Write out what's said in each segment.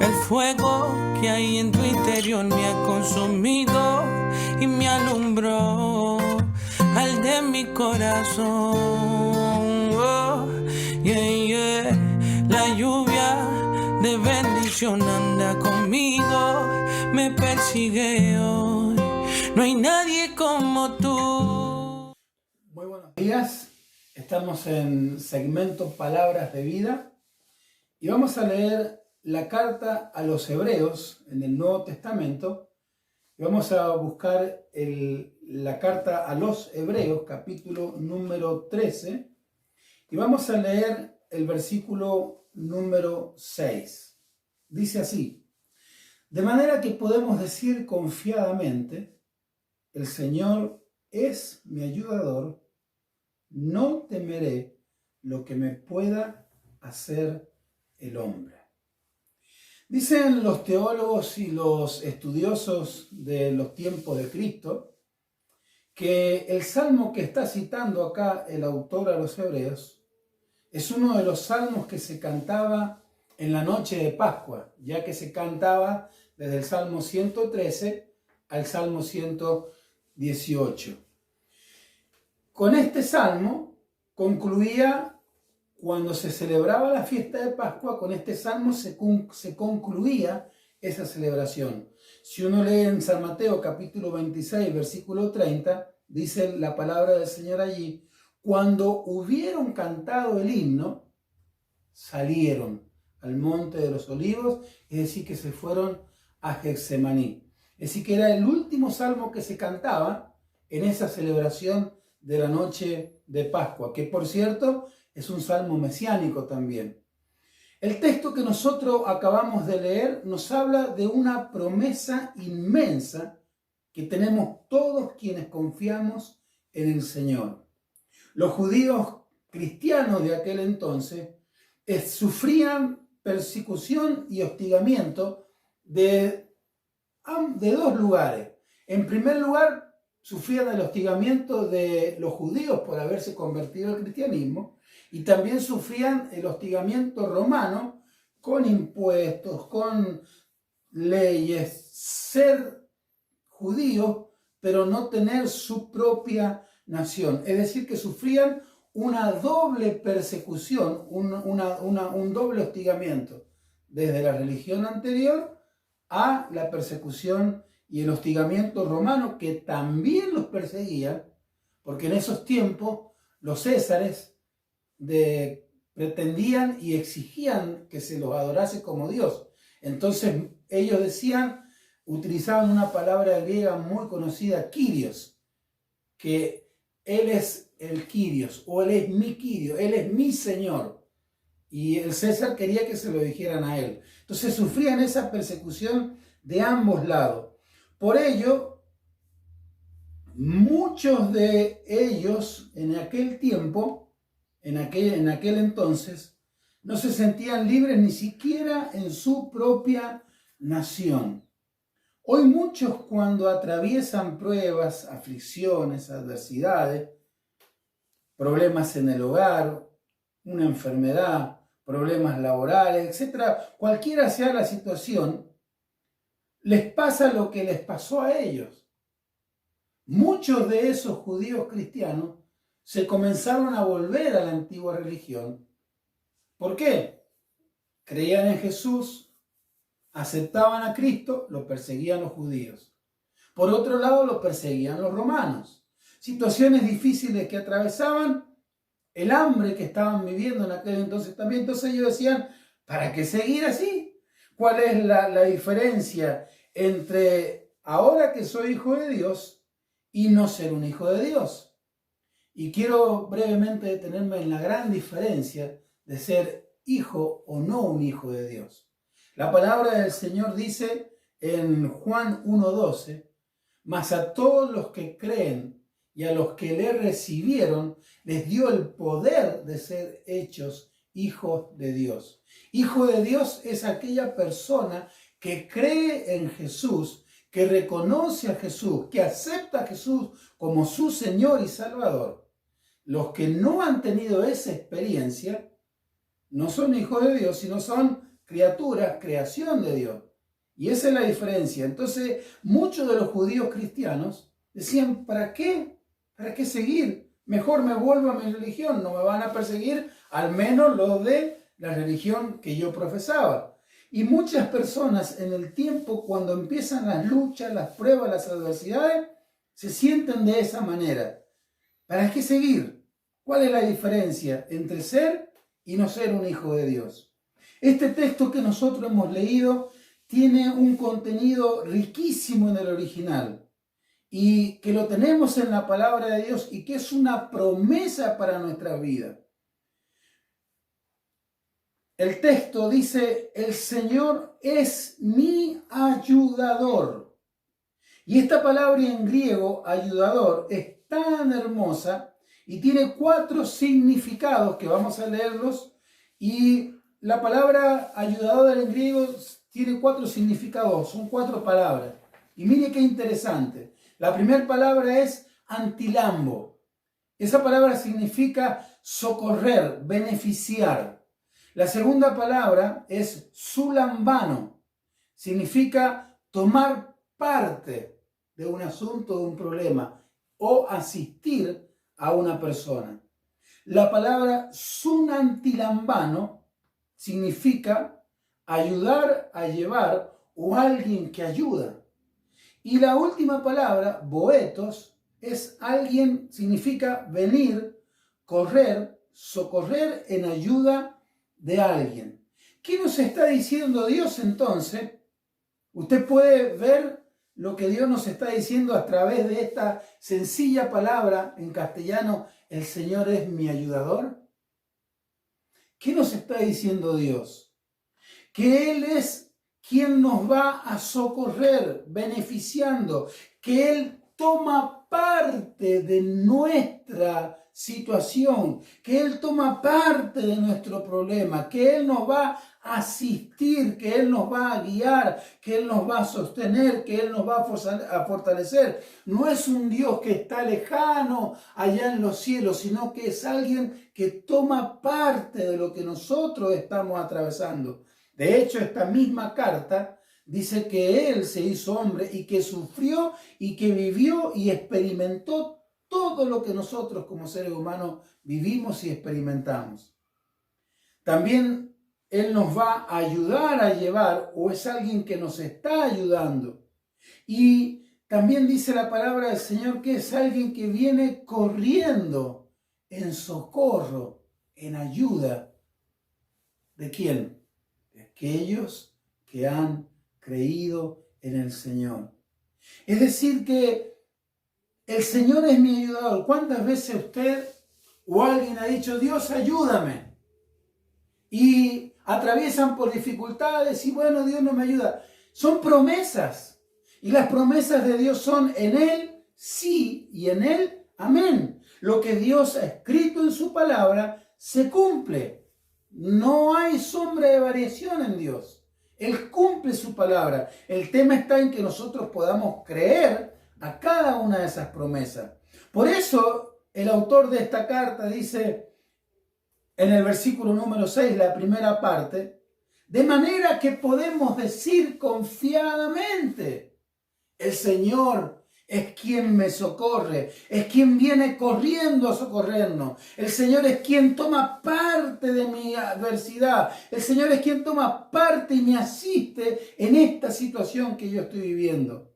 El fuego que hay en tu interior me ha consumido y me alumbró al de mi corazón. Oh, yeah, yeah. La lluvia de bendición anda conmigo, me persigue hoy. No hay nadie como tú. Muy buenos días. Estamos en segmento Palabras de Vida y vamos a leer la carta a los Hebreos en el Nuevo Testamento. Y vamos a buscar la carta a los Hebreos, capítulo número 13, y vamos a leer el versículo número 6. Dice así: de manera que podemos decir confiadamente, el Señor es mi ayudador, no temeré lo que me pueda hacer el hombre. Dicen los teólogos y los estudiosos de los tiempos de Cristo que el salmo que está citando acá el autor a los Hebreos es uno de los salmos que se cantaba en la noche de Pascua, ya que se cantaba desde el Salmo 113 al Salmo 118. Con este salmo concluía, cuando se celebraba la fiesta de Pascua, con este salmo se concluía esa celebración. Si uno lee en San Mateo capítulo 26, versículo 30, dice la palabra del Señor allí: cuando hubieron cantado el himno, salieron al monte de los olivos, es decir, que se fueron a Getsemaní. Es decir, que era el último salmo que se cantaba en esa celebración de la noche de Pascua, que por cierto es un salmo mesiánico también. El texto que nosotros acabamos de leer nos habla de una promesa inmensa que tenemos todos quienes confiamos en el Señor. Los judíos cristianos de aquel entonces sufrían persecución y hostigamiento de dos lugares. En primer lugar, sufrían el hostigamiento de los judíos por haberse convertido al cristianismo, y también sufrían el hostigamiento romano con impuestos, con leyes, ser judíos, pero no tener su propia nación. Es decir, que sufrían una doble persecución, un doble hostigamiento, desde la religión anterior a la persecución y el hostigamiento romano, que también los perseguía, porque en esos tiempos los césares pretendían y exigían que se los adorase como Dios. Entonces ellos utilizaban una palabra griega muy conocida, Kyrios, que Él es el Kyrios, o Él es mi Kyrios, Él es mi Señor. Y el César quería que se lo dijeran a Él. Entonces sufrían esa persecución de ambos lados. Por ello, muchos de ellos en aquel tiempo, en aquel entonces, no se sentían libres ni siquiera en su propia nación. Hoy muchos, cuando atraviesan pruebas, aflicciones, adversidades, problemas en el hogar, una enfermedad, problemas laborales, etc., cualquiera sea la situación, les pasa lo que les pasó a ellos. Muchos de esos judíos cristianos se comenzaron a volver a la antigua religión. ¿Por qué? Creían en Jesús, aceptaban a Cristo, lo perseguían los judíos. Por otro lado, lo perseguían los romanos. Situaciones difíciles que atravesaban, el hambre que estaban viviendo en aquel entonces también. Entonces ellos decían, ¿para qué seguir así? ¿Cuál es la diferencia entre ahora que soy hijo de Dios y no ser un hijo de Dios? Y quiero brevemente detenerme en la gran diferencia de ser hijo o no un hijo de Dios. La palabra del Señor dice en Juan 1:12, mas a todos los que creen y a los que le recibieron, les dio el poder de ser hechos hijos de Dios. Hijo de Dios es aquella persona que cree en Jesús, que reconoce a Jesús, que acepta a Jesús como su Señor y Salvador. Los que no han tenido esa experiencia no son hijos de Dios, sino son criaturas, creación de Dios. Y esa es la diferencia. Entonces, muchos de los judíos cristianos decían, ¿para qué? ¿Para qué seguir? Mejor me vuelvo a mi religión, no me van a perseguir, al menos los de la religión que yo profesaba. Y muchas personas en el tiempo, cuando empiezan las luchas, las pruebas, las adversidades, se sienten de esa manera. ¿Para qué seguir? ¿Cuál es la diferencia entre ser y no ser un hijo de Dios? Este texto que nosotros hemos leído tiene un contenido riquísimo en el original y que lo tenemos en la palabra de Dios y que es una promesa para nuestra vida. El texto dice, el Señor es mi ayudador. Y esta palabra en griego, ayudador, es tan hermosa y tiene 4 significados que vamos a leerlos. Y la palabra ayudador en griego tiene 4 significados, son 4 palabras. Y mire qué interesante. La primera palabra es antilambo. Esa palabra significa socorrer, beneficiar. La segunda palabra es sulambano. Significa tomar parte de un asunto, de un problema, o asistir a una persona. La palabra sunantilambano significa ayudar a llevar o alguien que ayuda. Y la última palabra, boetos, es alguien, significa venir, correr, socorrer en ayuda de alguien. ¿Qué nos está diciendo Dios entonces? Usted puede ver lo que Dios nos está diciendo a través de esta sencilla palabra en castellano, el Señor es mi ayudador. ¿Qué nos está diciendo Dios? Que Él es quien nos va a socorrer, beneficiando, que Él toma parte de nuestra situación, que Él toma parte de nuestro problema, que Él nos va a asistir, que Él nos va a guiar, que Él nos va a sostener, que Él nos va a fortalecer. No es un Dios que está lejano allá en los cielos, sino que es alguien que toma parte de lo que nosotros estamos atravesando. De hecho, esta misma carta dice que Él se hizo hombre y que sufrió y que vivió y experimentó todo lo que nosotros como seres humanos vivimos y experimentamos. También Él nos va a ayudar a llevar, o es alguien que nos está ayudando. Y también dice la palabra del Señor que es alguien que viene corriendo en socorro, en ayuda. ¿De quién? De aquellos que han creído en el Señor. Es decir que el Señor es mi ayudador. ¿Cuántas veces usted o alguien ha dicho, Dios, ayúdame? Y atraviesan por dificultades y bueno, Dios no me ayuda. Son promesas. Y las promesas de Dios son en Él sí y en Él amén. Lo que Dios ha escrito en su palabra se cumple. No hay sombra de variación en Dios. Él cumple su palabra. El tema está en que nosotros podamos creer a cada una de esas promesas. Por eso el autor de esta carta dice en el versículo número 6, la primera parte, de manera que podemos decir confiadamente, el Señor es quien me socorre, es quien viene corriendo a socorrernos. El Señor es quien toma parte de mi adversidad. El Señor es quien toma parte y me asiste en esta situación que yo estoy viviendo.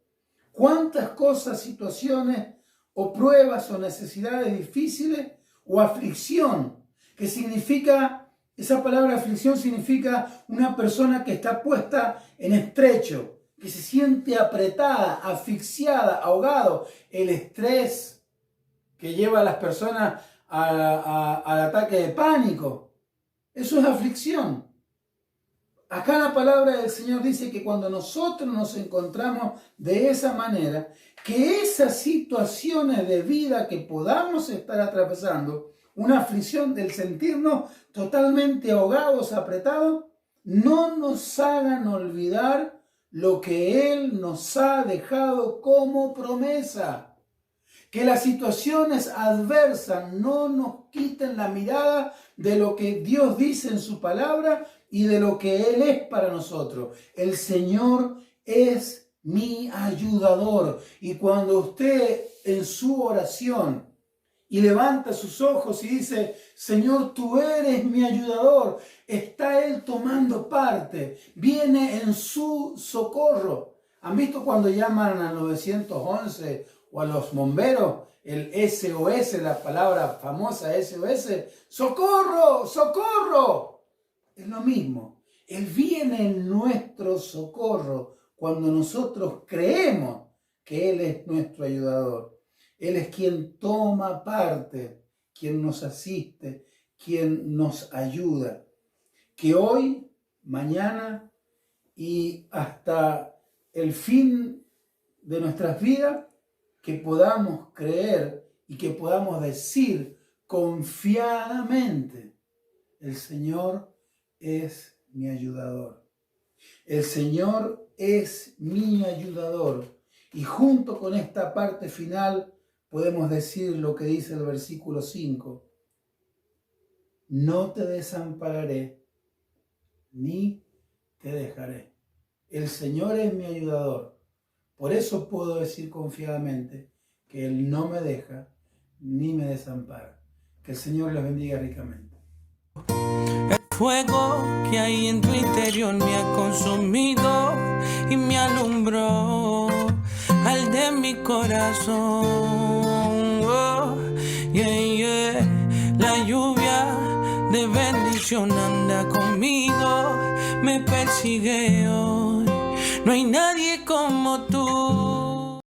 ¿Cuántas cosas, situaciones o pruebas o necesidades difíciles o aflicción? Que significa, esa palabra aflicción significa una persona que está puesta en estrecho, que se siente apretada, asfixiada, ahogado. El estrés que lleva a las personas al ataque de pánico. Eso es aflicción. Acá la palabra del Señor dice que cuando nosotros nos encontramos de esa manera, que esas situaciones de vida que podamos estar atravesando, una aflicción del sentirnos totalmente ahogados, apretados, no nos hagan olvidar lo que Él nos ha dejado como promesa. Que las situaciones adversas no nos quiten la mirada de lo que Dios dice en su palabra, y de lo que Él es para nosotros. El Señor es mi ayudador. Y cuando usted en su oración y levanta sus ojos y dice, Señor, tú eres mi ayudador, está Él tomando parte, viene en su socorro. ¿Han visto cuando llaman al 911 o a los bomberos? El SOS, la palabra famosa SOS, ¡socorro! ¡Socorro! Es lo mismo. Él viene en nuestro socorro cuando nosotros creemos que Él es nuestro ayudador. Él es quien toma parte, quien nos asiste, quien nos ayuda. Que hoy, mañana y hasta el fin de nuestras vidas, que podamos creer y que podamos decir confiadamente, el Señor es mi ayudador. El Señor es mi ayudador. Y junto con esta parte final podemos decir lo que dice el versículo 5. No te desampararé, ni te dejaré. El Señor es mi ayudador. Por eso puedo decir confiadamente que Él no me deja ni me desampara. Que el Señor les bendiga ricamente. El fuego que hay en tu interior me ha consumido y me alumbró al de mi corazón. Oh, yeah, yeah. La lluvia de bendición anda conmigo, me persigue hoy.